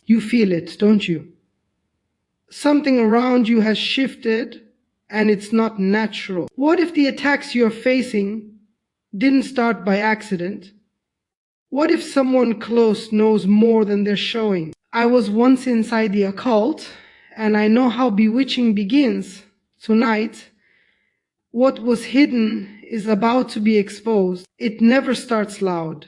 You feel it, don't you? Something around you has shifted and it's not natural. What if the attacks you're facing didn't start by accident? What if someone close knows more than they're showing? I was once inside the occult, and I know how bewitching begins. Tonight, what was hidden is about to be exposed. It never starts loud.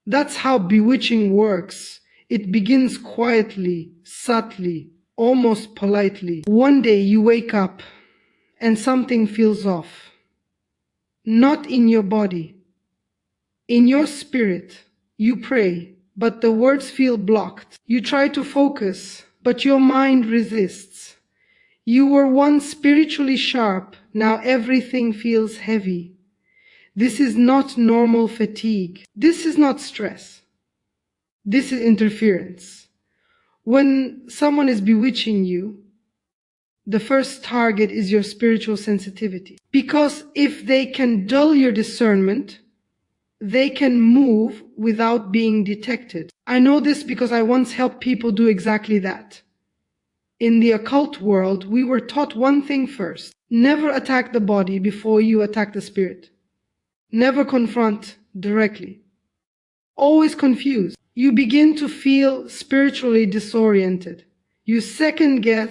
That's how bewitching works. It begins quietly, subtly, almost politely. One day you wake up and something feels off. Not in your body. In your spirit, you pray, but the words feel blocked. You try to focus, but your mind resists. You were once spiritually sharp, now everything feels heavy. This is not normal fatigue. This is not stress. This is interference. When someone is bewitching you, the first target is your spiritual sensitivity. Because if they can dull your discernment, they can move without being detected. I know this because I once helped people do exactly that. In the occult world, we were taught one thing first. Never attack the body before you attack the spirit. Never confront directly. Always confused. You begin to feel spiritually disoriented. You second guess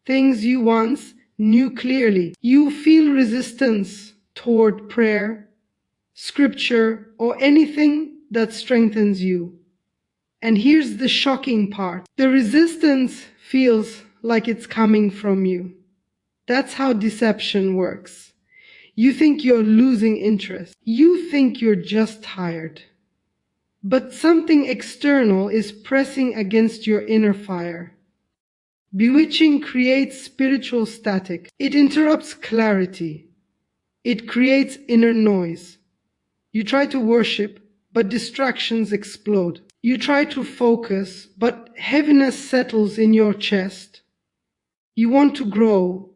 things you once knew clearly. You feel resistance toward prayer, scripture, or anything that strengthens you. And here's the shocking part. The resistance feels like it's coming from you. That's how deception works. You think you're losing interest. You think you're just tired. But something external is pressing against your inner fire. Bewitching creates spiritual static. It interrupts clarity. It creates inner noise. You try to worship, but distractions explode. You try to focus, but heaviness settles in your chest. You want to grow,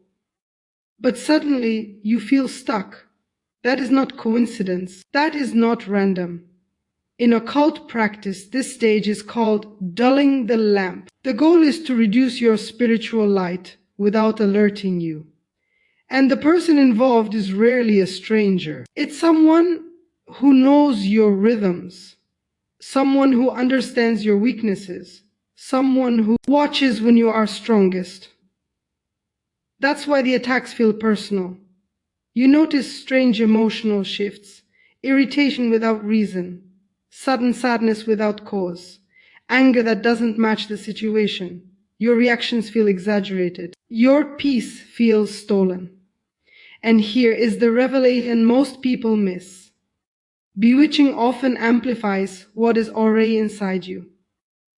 but suddenly you feel stuck. That is not coincidence. That is not random. In occult practice, this stage is called dulling the lamp. The goal is to reduce your spiritual light without alerting you. And the person involved is rarely a stranger. It's someone who knows your rhythms, someone who understands your weaknesses, someone who watches when you are strongest. That's why the attacks feel personal. You notice strange emotional shifts, irritation without reason, sudden sadness without cause, anger that doesn't match the situation. Your reactions feel exaggerated. Your peace feels stolen. And here is the revelation most people miss. Bewitching often amplifies what is already inside you.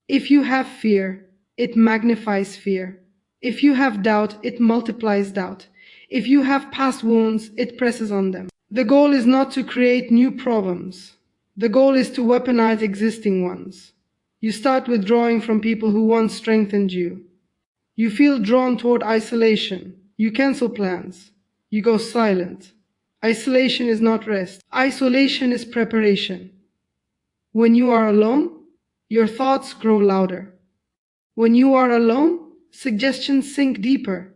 If you have fear, it magnifies fear. If you have doubt, it multiplies doubt. If you have past wounds, it presses on them. The goal is not to create new problems. The goal is to weaponize existing ones. You start withdrawing from people who once strengthened you. You feel drawn toward isolation. You cancel plans. You go silent. Isolation is not rest. Isolation is preparation. When you are alone, your thoughts grow louder. When you are alone, suggestions sink deeper.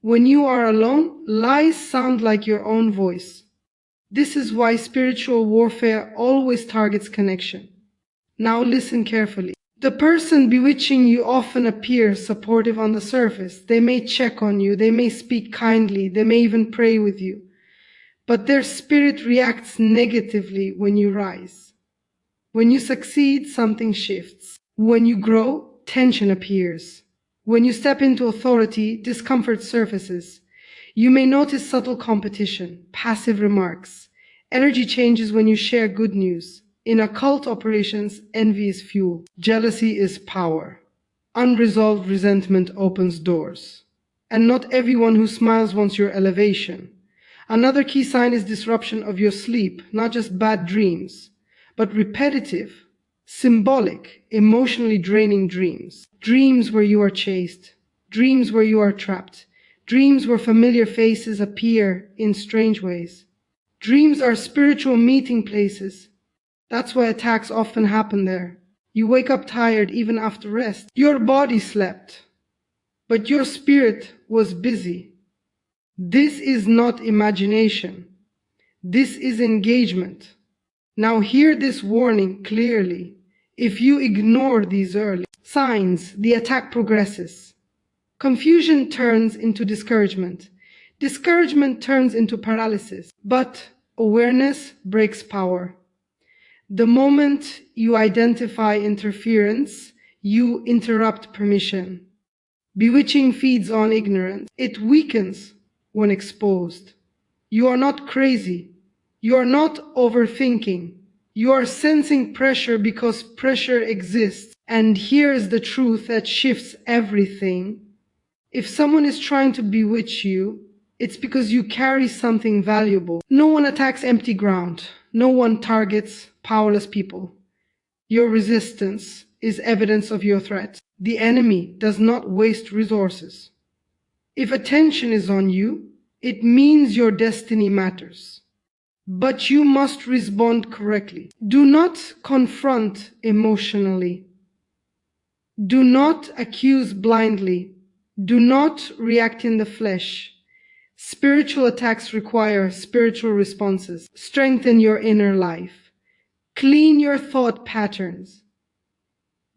When you are alone, lies sound like your own voice. This is why spiritual warfare always targets connection. Now listen carefully. The person bewitching you often appears supportive on the surface. They may check on you, they may speak kindly, they may even pray with you. But their spirit reacts negatively when you rise. When you succeed, something shifts. When you grow, tension appears. When you step into authority, discomfort surfaces. You may notice subtle competition, passive remarks. Energy changes when you share good news. In occult operations, envy is fuel. Jealousy is power. Unresolved resentment opens doors. And not everyone who smiles wants your elevation. Another key sign is disruption of your sleep, not just bad dreams, but repetitive, symbolic, emotionally draining dreams. Dreams where you are chased, dreams where you are trapped, dreams where familiar faces appear in strange ways. Dreams are spiritual meeting places. That's why attacks often happen there. You wake up tired even after rest. Your body slept, but your spirit was busy. This is not imagination. This is engagement. Now hear this warning clearly. If you ignore these early signs, the attack progresses. Confusion turns into discouragement. Discouragement turns into paralysis. But awareness breaks power. The moment you identify interference, you interrupt permission. Bewitching feeds on ignorance. It weakens when exposed. You are not crazy. You are not overthinking. You are sensing pressure because pressure exists. And here is the truth that shifts everything. If someone is trying to bewitch you, it's because you carry something valuable. No one attacks empty ground. No one targets powerless people. Your resistance is evidence of your threat. The enemy does not waste resources. If attention is on you, it means your destiny matters. But you must respond correctly. Do not confront emotionally. Do not accuse blindly. Do not react in the flesh. Spiritual attacks require spiritual responses. Strengthen your inner life. Clean your thought patterns.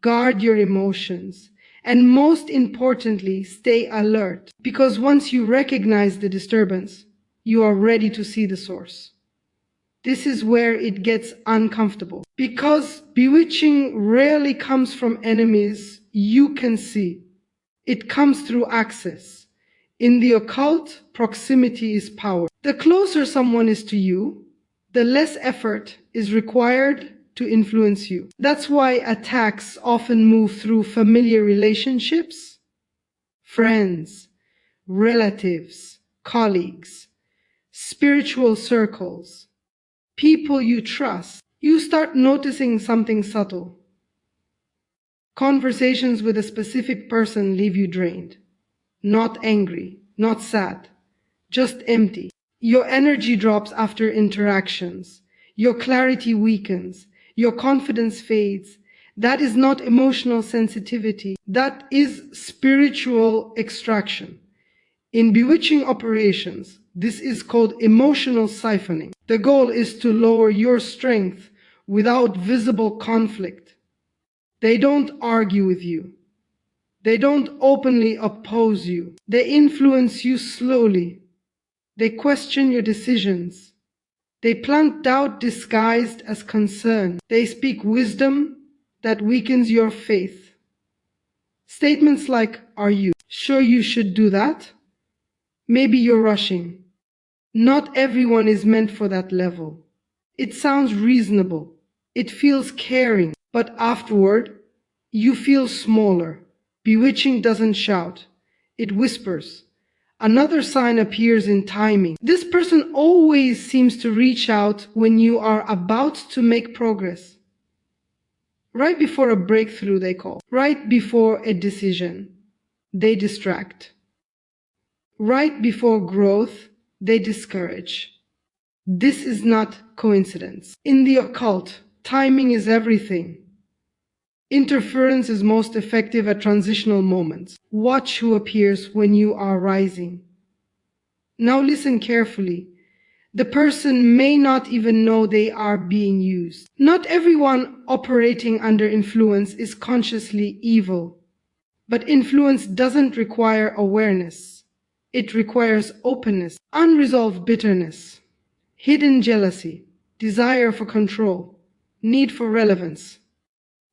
Guard your emotions. And most importantly, stay alert. Because once you recognize the disturbance, you are ready to see the source. This is where it gets uncomfortable. Because bewitching rarely comes from enemies you can see. It comes through access. In the occult, proximity is power. The closer someone is to you, the less effort is required to influence you. That's why attacks often move through familiar relationships, friends, relatives, colleagues, spiritual circles, people you trust. You start noticing something subtle. Conversations with a specific person leave you drained. Not angry, not sad, just empty. Your energy drops after interactions. Your clarity weakens. Your confidence fades. That is not emotional sensitivity. That is spiritual extraction. In bewitching operations, this is called emotional siphoning. The goal is to lower your strength without visible conflict. They don't argue with you. They don't openly oppose you. They influence you slowly. They question your decisions. They plant doubt disguised as concern. They speak wisdom that weakens your faith. Statements like, "Are you sure you should do that? Maybe you're rushing." Not everyone is meant for that level. It sounds reasonable. It feels caring. But afterward, you feel smaller. Bewitching doesn't shout. It whispers. Another sign appears in timing. This person always seems to reach out when you are about to make progress. Right before a breakthrough, they call. Right before a decision, they distract. Right before growth, they discourage. This is not coincidence. In the occult, timing is everything. Interference is most effective at transitional moments. Watch who appears when you are rising. Now listen carefully. The person may not even know they are being used. Not everyone operating under influence is consciously evil. But influence doesn't require awareness. It requires openness, unresolved bitterness, hidden jealousy, desire for control, need for relevance.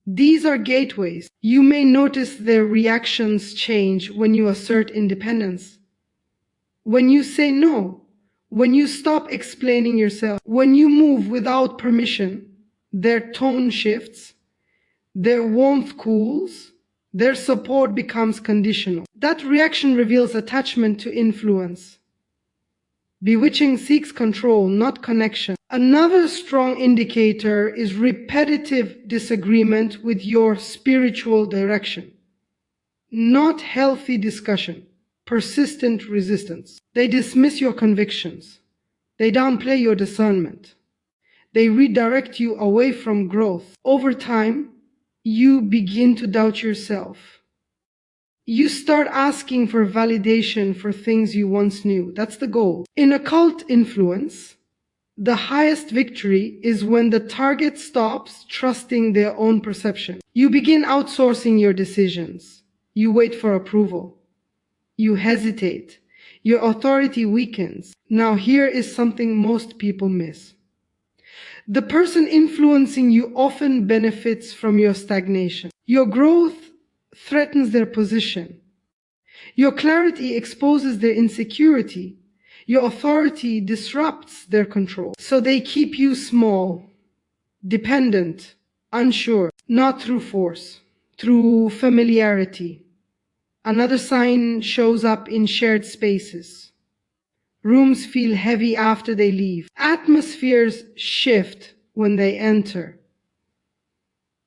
These are gateways. You may notice their reactions change when you assert independence. When you say no, when you stop explaining yourself, when you move without permission, their tone shifts, their warmth cools, their support becomes conditional. That reaction reveals attachment to influence. Bewitching seeks control, not connection. Another strong indicator is repetitive disagreement with your spiritual direction. Not healthy discussion, persistent resistance. They dismiss your convictions. They downplay your discernment. They redirect you away from growth. Over time, you begin to doubt yourself. You start asking for validation for things you once knew. That's the goal. In occult influence, the highest victory is when the target stops trusting their own perception. You begin outsourcing your decisions. You wait for approval. You hesitate. Your authority weakens. Now here is something most people miss. The person influencing you often benefits from your stagnation. Your growth threatens their position. Your clarity exposes their insecurity. Your authority disrupts their control. So they keep you small, dependent, unsure, not through force, through familiarity. Another sign shows up in shared spaces. Rooms feel heavy after they leave. Atmospheres shift when they enter.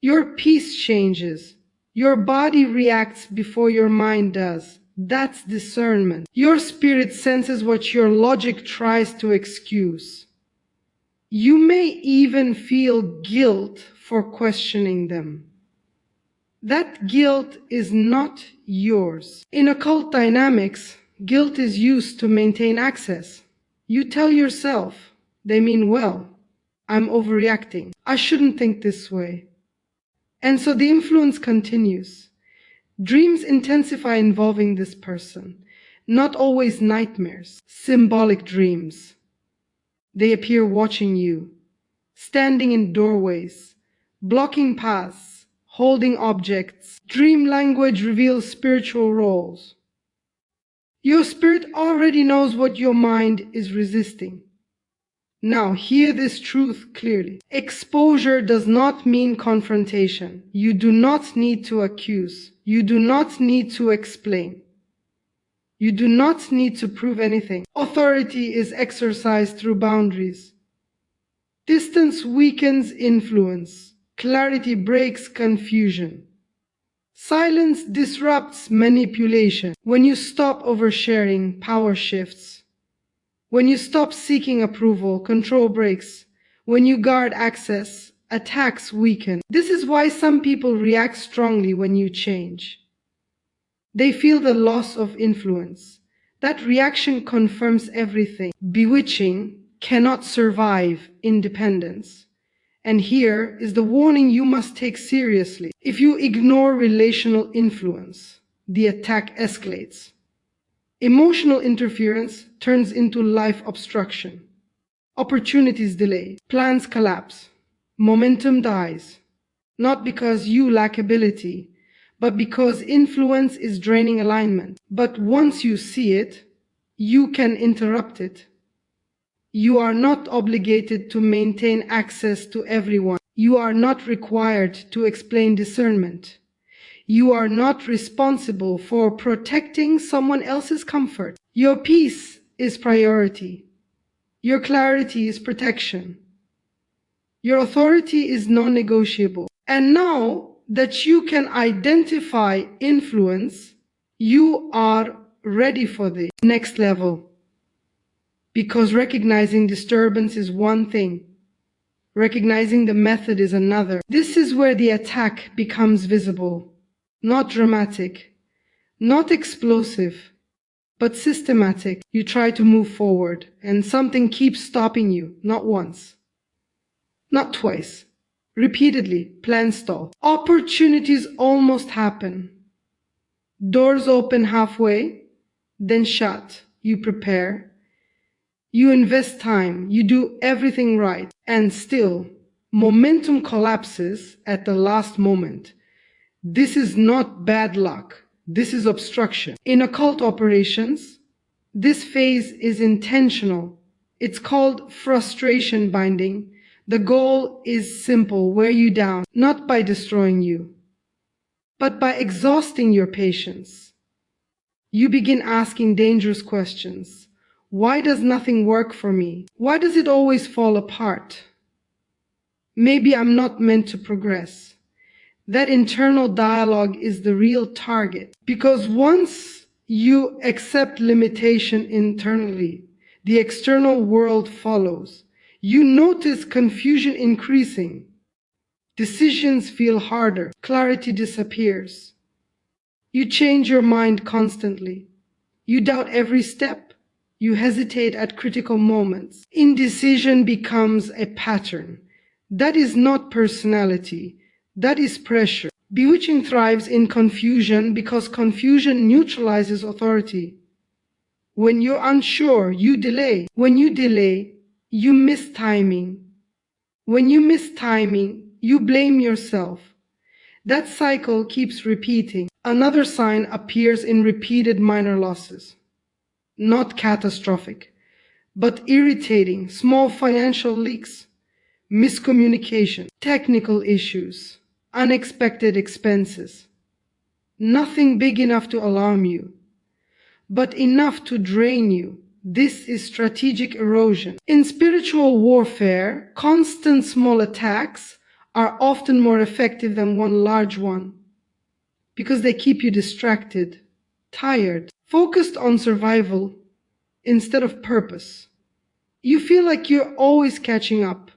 Your peace changes. Your body reacts before your mind does. That's discernment. Your spirit senses what your logic tries to excuse. You may even feel guilt for questioning them. That guilt is not yours. In occult dynamics, guilt is used to maintain access. You tell yourself, they mean well. I'm overreacting. I shouldn't think this way. And so the influence continues. Dreams intensify involving this person. Not always nightmares, symbolic dreams. They appear watching you, standing in doorways, blocking paths, holding objects. Dream language reveals spiritual roles. Your spirit already knows what your mind is resisting. Now, hear this truth clearly. Exposure does not mean confrontation. You do not need to accuse. You do not need to explain. You do not need to prove anything. Authority is exercised through boundaries. Distance weakens influence. Clarity breaks confusion. Silence disrupts manipulation. When you stop oversharing, power shifts. When you stop seeking approval, control breaks. When you guard access, attacks weaken. This is why some people react strongly when you change. They feel the loss of influence. That reaction confirms everything. Bewitching cannot survive independence. And here is the warning you must take seriously. If you ignore relational influence, the attack escalates. Emotional interference turns into life obstruction. Opportunities delay. Plans collapse. Momentum dies. Not because you lack ability, but because influence is draining alignment. But once you see it, you can interrupt it. You are not obligated to maintain access to everyone. You are not required to explain discernment. You are not responsible for protecting someone else's comfort. Your peace is priority. Your clarity is protection. Your authority is non-negotiable. And now that you can identify influence, you are ready for the next level. Because recognizing disturbance is one thing. Recognizing the method is another. This is where the attack becomes visible. Not dramatic, not explosive, but systematic. You try to move forward, and something keeps stopping you, not once, not twice, repeatedly. Plans stall. Opportunities almost happen. Doors open halfway, then shut. You prepare. You invest time. You do everything right. And still, momentum collapses at the last moment. This is not bad luck. This is obstruction. In occult operations, this phase is intentional. It's called frustration binding. The goal is simple: wear you down, not by destroying you, but by exhausting your patience. You begin asking dangerous questions. Why does nothing work for me? Why does it always fall apart? Maybe I'm not meant to progress. That internal dialogue is the real target. Because once you accept limitation internally, the external world follows. You notice confusion increasing, Decisions feel harder. Clarity disappears. You change your mind constantly. You doubt every step. You hesitate at critical moments. Indecision becomes a pattern. That is not personality. That is pressure. Bewitching thrives in confusion because confusion neutralizes authority. When you're unsure, you delay. When you delay, you miss timing. When you miss timing, you blame yourself. That cycle keeps repeating. Another sign appears in repeated minor losses. Not catastrophic, but irritating, small financial leaks, miscommunication, technical issues, unexpected expenses. Nothing big enough to alarm you, but enough to drain you. This is strategic erosion. In spiritual warfare, constant small attacks are often more effective than one large one because they keep you distracted, tired, focused on survival instead of purpose. You feel like you're always catching up,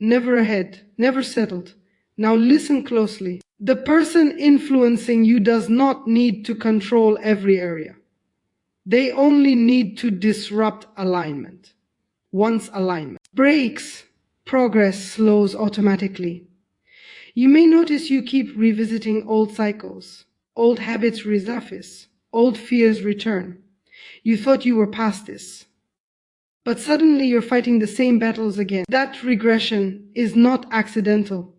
never ahead, never settled. Now listen closely. The person influencing you does not need to control every area. They only need to disrupt alignment. Once alignment breaks, progress slows automatically. You may notice you keep revisiting old cycles. Old habits resurface. Old fears return. You thought you were past this, but suddenly you're fighting the same battles again. That regression is not accidental.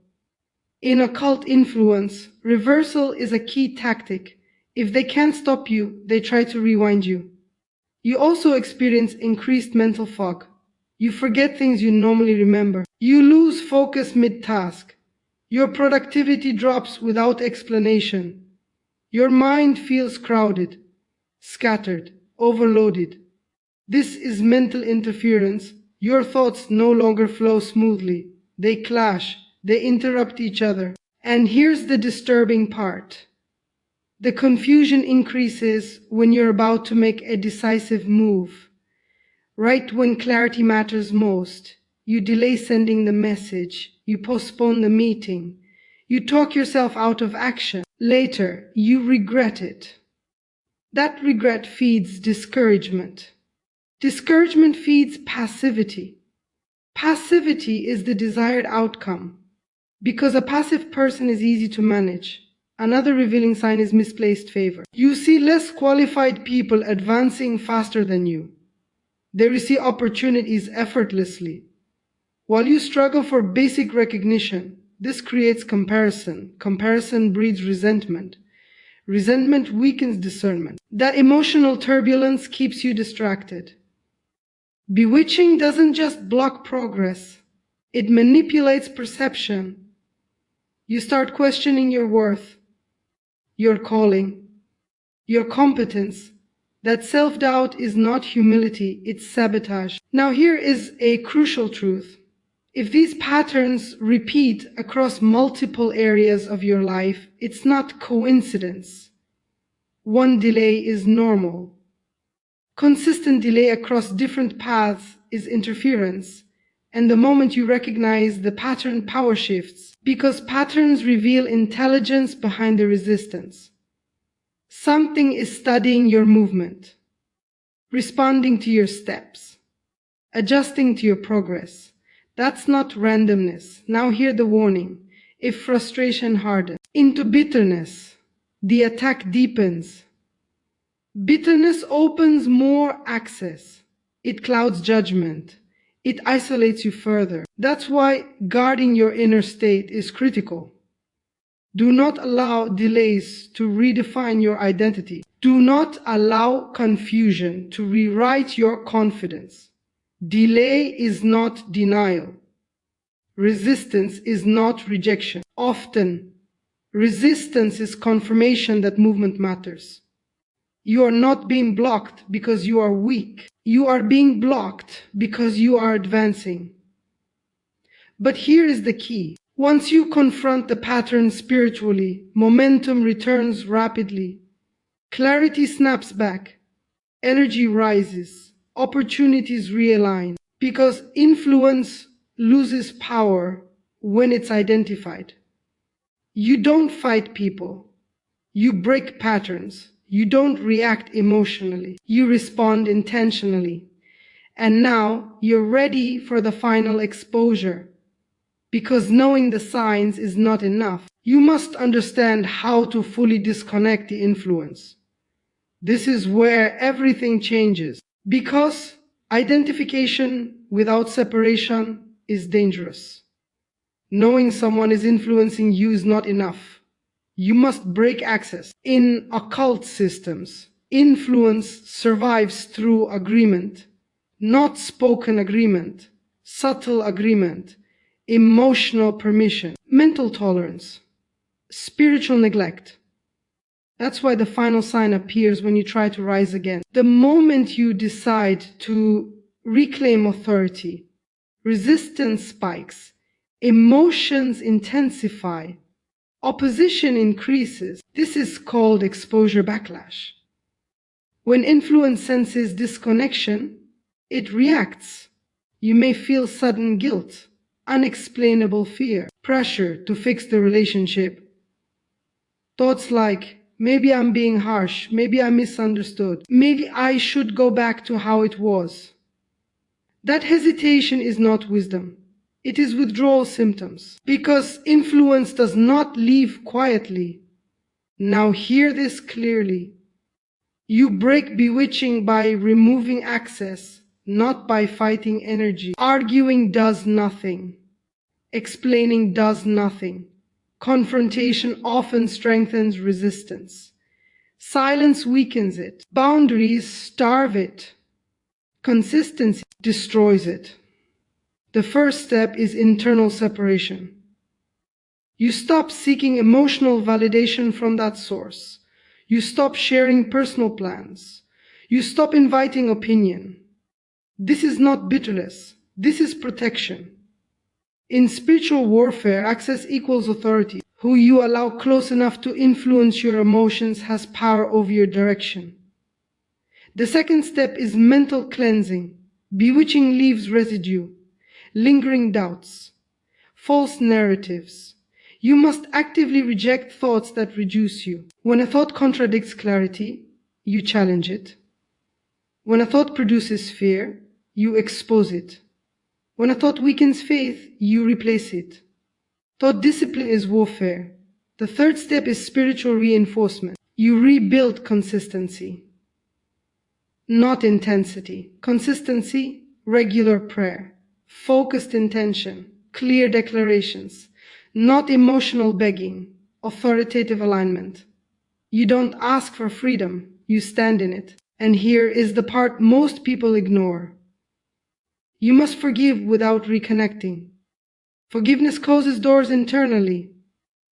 In occult influence, reversal is a key tactic. If they can't stop you, they try to rewind you. You also experience increased mental fog. You forget things you normally remember. You lose focus mid-task. Your productivity drops without explanation. Your mind feels crowded, scattered, overloaded. This is mental interference. Your thoughts no longer flow smoothly. They clash. They interrupt each other. And here's the disturbing part. The confusion increases when you're about to make a decisive move. Right when clarity matters most, you delay sending the message. You postpone the meeting. You talk yourself out of action. Later, you regret it. That regret feeds discouragement. Discouragement feeds passivity. Passivity is the desired outcome. Because a passive person is easy to manage. Another revealing sign is misplaced favor. You see less qualified people advancing faster than you. They receive opportunities effortlessly. While you struggle for basic recognition, this creates comparison. Comparison breeds resentment. Resentment weakens discernment. That emotional turbulence keeps you distracted. Bewitching doesn't just block progress. It manipulates perception. You start questioning your worth, your calling, your competence. That self-doubt is not humility, it's sabotage. Now here is a crucial truth. If these patterns repeat across multiple areas of your life, it's not coincidence. One delay is normal. Consistent delay across different paths is interference. And the moment you recognize the pattern, power shifts, because patterns reveal intelligence behind the resistance. Something is studying your movement, responding to your steps, adjusting to your progress. That's not randomness. Now hear the warning. If frustration hardens into bitterness, the attack deepens. Bitterness opens more access. It clouds judgment. It isolates you further. That's why guarding your inner state is critical. Do not allow delays to redefine your identity. Do not allow confusion to rewrite your confidence. Delay is not denial. Resistance is not rejection. Often, resistance is confirmation that movement matters. You are not being blocked because you are weak. You are being blocked because you are advancing. But here is the key. Once you confront the pattern spiritually, momentum returns rapidly. Clarity snaps back. Energy rises. Opportunities realign. Because influence loses power when it's identified. You don't fight people. You break patterns. You don't react emotionally. You respond intentionally. And now you're ready for the final exposure. Because knowing the signs is not enough. You must understand how to fully disconnect the influence. This is where everything changes. Because identification without separation is dangerous. Knowing someone is influencing you is not enough. You must break access. In occult systems, influence survives through agreement, not spoken agreement, subtle agreement, emotional permission, mental tolerance, spiritual neglect. That's why the final sign appears when you try to rise again. The moment you decide to reclaim authority, resistance spikes, emotions intensify, opposition increases. This is called exposure backlash. When influence senses disconnection, it reacts. You may feel sudden guilt, unexplainable fear, pressure to fix the relationship. Thoughts like, maybe I'm being harsh, maybe I'm misunderstood, maybe I should go back to how it was. That hesitation is not wisdom. It is withdrawal symptoms. Because influence does not leave quietly. Now hear this clearly. You break bewitching by removing access, not by fighting energy. Arguing does nothing. Explaining does nothing. Confrontation often strengthens resistance. Silence weakens it. Boundaries starve it. Consistency destroys it. The first step is internal separation. You stop seeking emotional validation from that source. You stop sharing personal plans. You stop inviting opinion. This is not bitterness. This is protection. In spiritual warfare, access equals authority. Who you allow close enough to influence your emotions has power over your direction. The second step is mental cleansing. Bewitching leaves residue, lingering doubts, false narratives. You must actively reject thoughts that reduce you. When a thought contradicts clarity, you challenge it. When a thought produces fear, you expose it. When a thought weakens faith, you replace it. Thought discipline is warfare. The third step is spiritual reinforcement. You rebuild consistency, not intensity. Consistency, regular prayer, focused intention, clear declarations, not emotional begging, authoritative alignment. You don't ask for freedom, you stand in it. And here is the part most people ignore. You must forgive without reconnecting. Forgiveness closes doors internally.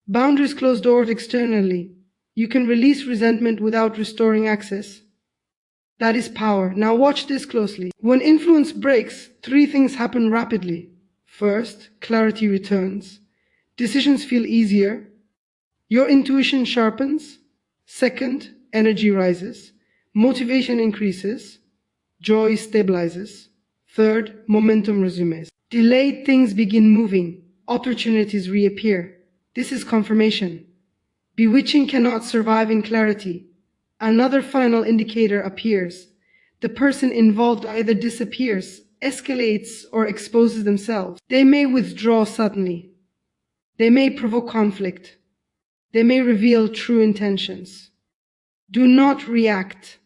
Boundaries close doors externally. You can release resentment without restoring access. That is power. Now watch this closely. When influence breaks, three things happen rapidly. First, clarity returns. Decisions feel easier. Your intuition sharpens. Second, energy rises. Motivation increases. Joy stabilizes. Third, momentum resumes. Delayed things begin moving. Opportunities reappear. This is confirmation. Bewitching cannot survive in clarity. Another final indicator appears. The person involved either disappears, escalates, or exposes themselves. They may withdraw suddenly. They may provoke conflict. They may reveal true intentions. Do not react.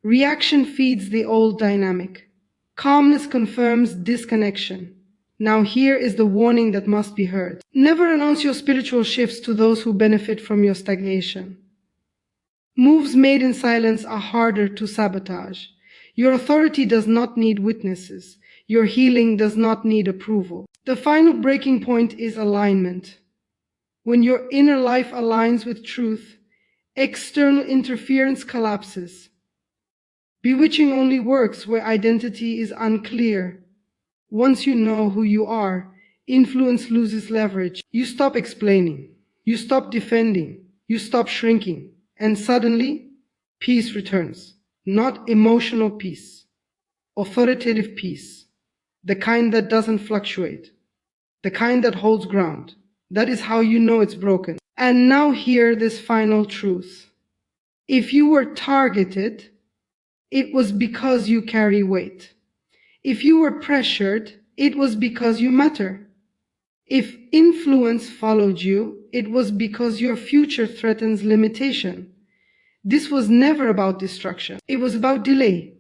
Reaction feeds the old dynamic. Calmness confirms disconnection. Now here is the warning that must be heard. Never announce your spiritual shifts to those who benefit from your stagnation. Moves made in silence are harder to sabotage. Your authority does not need witnesses. Your healing does not need approval. The final breaking point is alignment. When your inner life aligns with truth, external interference collapses. Bewitching only works where identity is unclear. Once you know who you are, influence loses leverage. You stop explaining. You stop defending. You stop shrinking. And suddenly, peace returns. Not emotional peace. Authoritative peace. The kind that doesn't fluctuate. The kind that holds ground. That is how you know it's broken. And now hear this final truth. If you were targeted, it was because you carry weight. If you were pressured, it was because you matter. If influence followed you, it was because your future threatens limitation. This was never about destruction. It was about delay.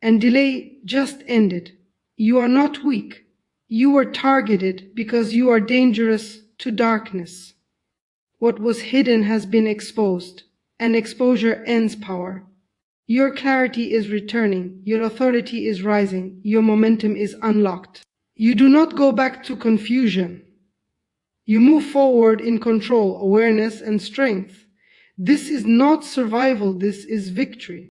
And delay just ended. You are not weak. You were targeted because you are dangerous to darkness. What was hidden has been exposed, and exposure ends power. Your clarity is returning, your authority is rising, your momentum is unlocked. You do not go back to confusion. You move forward in control, awareness, and strength. This is not survival, this is victory.